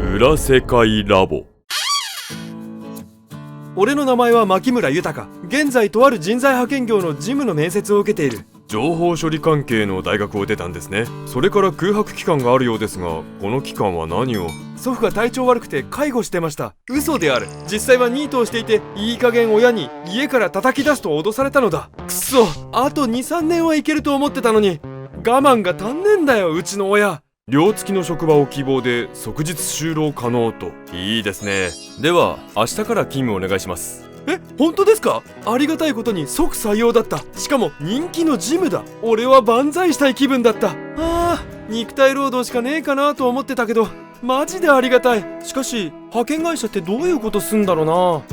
裏世界ラボ。俺の名前は牧村豊。現在とある人材派遣業の事務の面接を受けている。情報処理関係の大学を出たんですね。それから空白期間があるようですが、この期間は何を？祖父が体調悪くて介護してました。嘘である。実際はニートをしていて、いい加減親に家から叩き出すと脅されたのだ。くそ、あと 2,3 年はいけると思ってたのに、我慢が足んねえんだよ、うちの親。寮付きの職場を希望で即日就労可能と。いいですね。では明日から勤務お願いします。本当ですか？ありがたいことに即採用だった。しかも人気のジムだ。俺は万歳したい気分だった。肉体労働しかねえかなと思ってたけど、マジでありがたい。しかし派遣会社ってどういうことすんだろう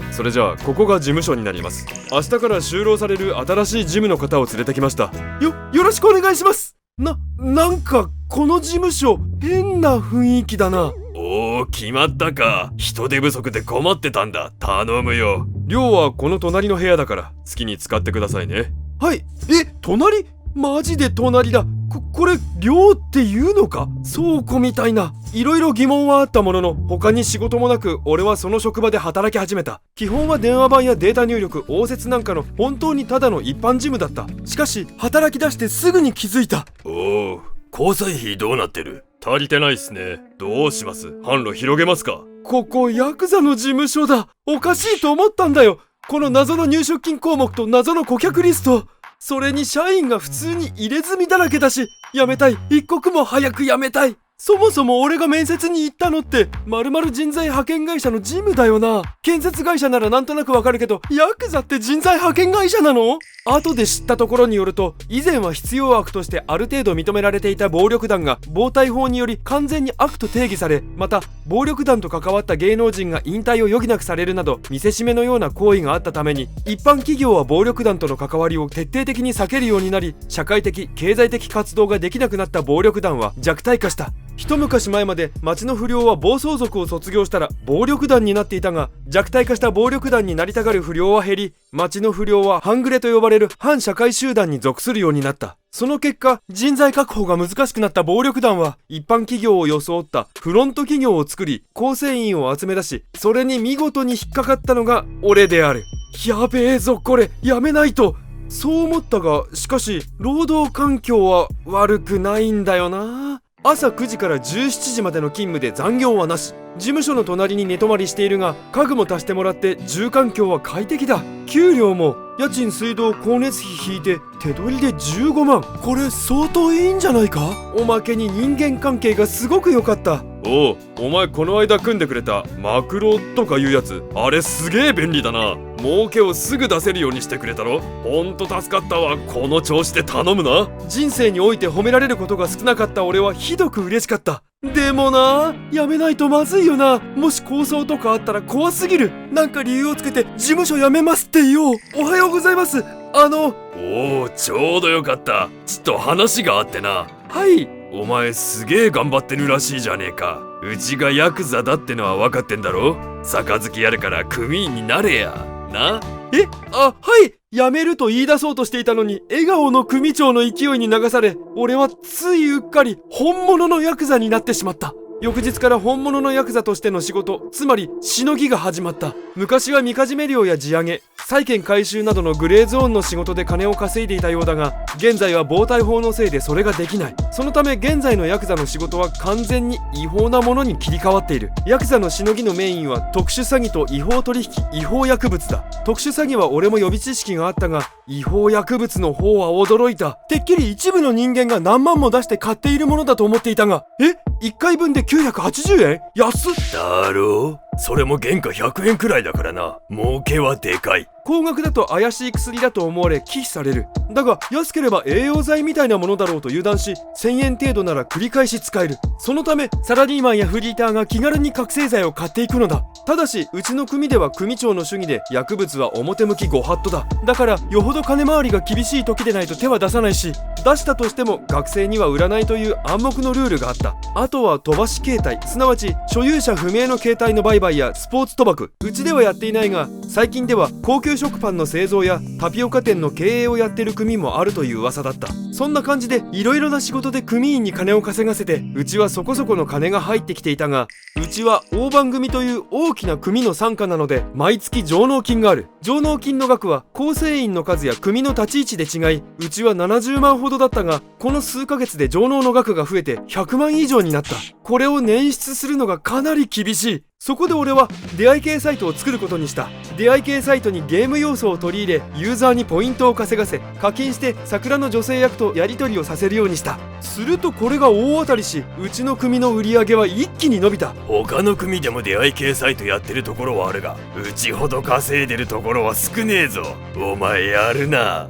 な。それじゃあここが事務所になります。明日から就労される新しい事務の方を連れてきました。よろしくお願いします。なんかこの事務所変な雰囲気だな。おお、決まったか。人手不足で困ってたんだ。頼むよ。寮はこの隣の部屋だから好きに使ってくださいね。はい。隣？マジで隣だ。これ寮っていうのか？倉庫みたいな。いろいろ疑問はあったものの、他に仕事もなく俺はその職場で働き始めた。基本は電話番やデータ入力、応接なんかの本当にただの一般事務だった。しかし働き出してすぐに気づいた。おお、交際費どうなってる？足りてないっすね。どうします？販路広げますか？ここヤクザの事務所だ。おかしいと思ったんだよ。この謎の入出金項目と謎の顧客リスト。それに社員が普通に入れ墨だらけだし、辞めたい。一刻も早く辞めたい。そもそも俺が面接に行ったのって〇〇人材派遣会社の事務だよな。建設会社ならなんとなくわかるけど、ヤクザって人材派遣会社なの？後で知ったところによると、以前は必要悪としてある程度認められていた暴力団が暴対法により完全に悪と定義され、また暴力団と関わった芸能人が引退を余儀なくされるなど見せしめのような行為があったために、一般企業は暴力団との関わりを徹底的に避けるようになり、社会的経済的活動ができなくなった暴力団は弱体化した。一昔前まで町の不良は暴走族を卒業したら暴力団になっていたが、弱体化した暴力団になりたがる不良は減り、町の不良は半グレと呼ばれる反社会集団に属するようになった。その結果、人材確保が難しくなった暴力団は一般企業を装ったフロント企業を作り、構成員を集め出し、それに見事に引っかかったのが俺である。やべえぞこれ、やめないと。そう思ったが、しかし労働環境は悪くないんだよな。朝9時から17時までの勤務で残業はなし。事務所の隣に寝泊まりしているが、家具も足してもらって住環境は快適だ。給料も家賃水道光熱費引いて手取りで15万。これ相当いいんじゃないか？おまけに人間関係がすごく良かった。お前この間組んでくれたマクロとかいうやつ、あれすげえ便利だな。儲けをすぐ出せるようにしてくれたろ。ほんと助かったわ。この調子で頼むな。人生において褒められることが少なかった俺はひどく嬉しかった。でもな、やめないとまずいよな。もし抗争とかあったら怖すぎる。なんか理由をつけて事務所辞めますって言おう。おはようございます。おお、ちょうどよかった。ちょっと話があってな。はい。お前すげえ頑張ってるらしいじゃねえか。うちがヤクザだってのは分かってんだろ。杯やるから組員になれやな。はい。辞めると言い出そうとしていたのに、笑顔の組長の勢いに流され、俺はついうっかり本物のヤクザになってしまった。翌日から本物のヤクザとしての仕事、つまりしのぎが始まった。昔はみかじめ料や地上げ、債権回収などのグレーゾーンの仕事で金を稼いでいたようだが、現在は暴対法のせいでそれができない。そのため現在のヤクザの仕事は完全に違法なものに切り替わっている。ヤクザのしのぎのメインは特殊詐欺と違法取引、違法薬物だ。特殊詐欺は俺も予備知識があったが、違法薬物の方は驚いた。てっきり一部の人間が何万も出して買っているものだと思っていたが、1回分で980円？安っだろう。それも原価100円くらいだからな。儲けはでかい。高額だと怪しい薬だと思われ忌避される。だが安ければ栄養剤みたいなものだろうと油断し、1000円程度なら繰り返し使える。そのためサラリーマンやフリーターが気軽に覚醒剤を買っていくのだ。ただしうちの組では組長の主義で、薬物は表向きご法度だ。だからよほど金回りが厳しい時でないと手は出さないし、出したとしても学生には売らないという暗黙のルールがあった。あとは飛ばし携帯、すなわち所有者不明の携帯の売買やスポーツ賭博、うちではやっていないが最近では高級食パンの製造やタピオカ店の経営をやってる組もあるという噂だった。そんな感じでいろいろな仕事で組員に金を稼がせて、うちはそこそこの金が入ってきていたが、うちは大番組という大きな組の傘下なので毎月上納金がある。上納金の額は構成員の数や組の立ち位置で違い、うちは70万ほどだったが、この数ヶ月で上納の額が増えて100万以上になった。これを捻出するのがかなり厳しい。そこで俺は出会い系サイトを作ることにした。出会い系サイトにゲーム要素を取り入れ、ユーザーにポイントを稼がせ、課金して桜の女性役とやり取りをさせるようにした。するとこれが大当たりし、うちの組の売り上げは一気に伸びた。他の組でも出会い系サイトやってるところはあるが、うちほど稼いでるところは少ねえぞ。お前やるな。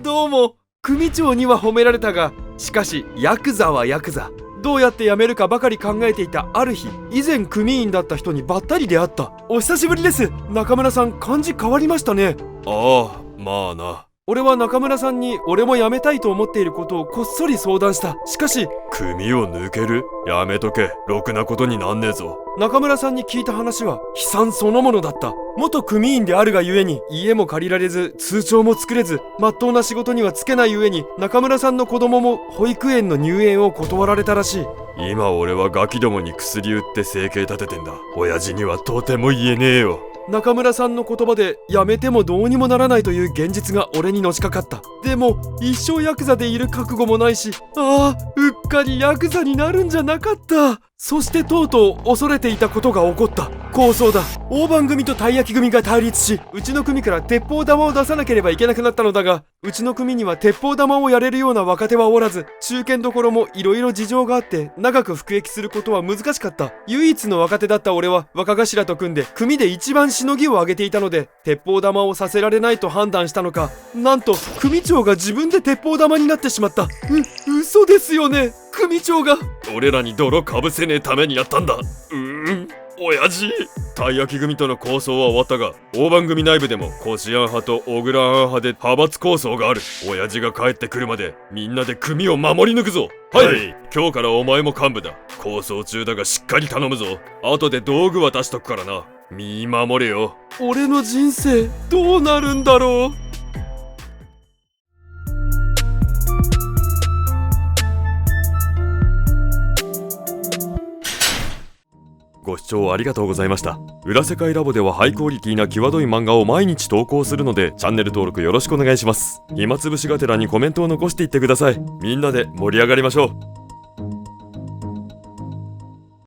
どうも。組長には褒められたが、しかしヤクザはヤクザ。どうやって辞めるかばかり考えていたある日、以前組員だった人にばったり出会った。お久しぶりです。中村さん、感じ変わりましたね。ああ、まあな。俺は中村さんに俺も辞めたいと思っていることをこっそり相談した。しかし、組を抜ける？やめとけ。ろくなことになんねえぞ。中村さんに聞いた話は悲惨そのものだった。元組員であるがゆえに家も借りられず、通帳も作れず、まっとうな仕事には就けないゆえに、中村さんの子供も保育園の入園を断られたらしい。今俺はガキどもに薬売って生計立ててんだ。親父にはとても言えねえよ。中村さんの言葉で辞めてもどうにもならないという現実が俺にのしかかった。でも一生ヤクザでいる覚悟もないし、うっかりヤクザになるんじゃなかった。そしてとうとう恐れていたことが起こった。抗争だ。大番組とたい焼き組が対立し、うちの組から鉄砲玉を出さなければいけなくなったのだが、うちの組には鉄砲玉をやれるような若手はおらず、中堅どころもいろいろ事情があって長く服役することは難しかった。唯一の若手だった俺は若頭と組んで組で一番しのぎを上げていたので、鉄砲玉をさせられないと判断したのか、なんと組長が自分で鉄砲玉になってしまった。嘘ですよね。組長が俺らに泥かぶせねえためにやったんだ。親父。たい焼き組との抗争は終わったが、大番組内部でもコシアン派と小倉アン派で派閥抗争がある。親父が帰ってくるまでみんなで組を守り抜くぞ。はい、今日からお前も幹部だ。抗争中だがしっかり頼むぞ。後で道具渡しとくからな。見守れよ。俺の人生どうなるんだろう。ご視聴ありがとうございました。裏世界ラボではハイクオリティな際どい漫画を毎日投稿するので、チャンネル登録よろしくお願いします。暇つぶしがてらにコメントを残していってください。みんなで盛り上がりましょう。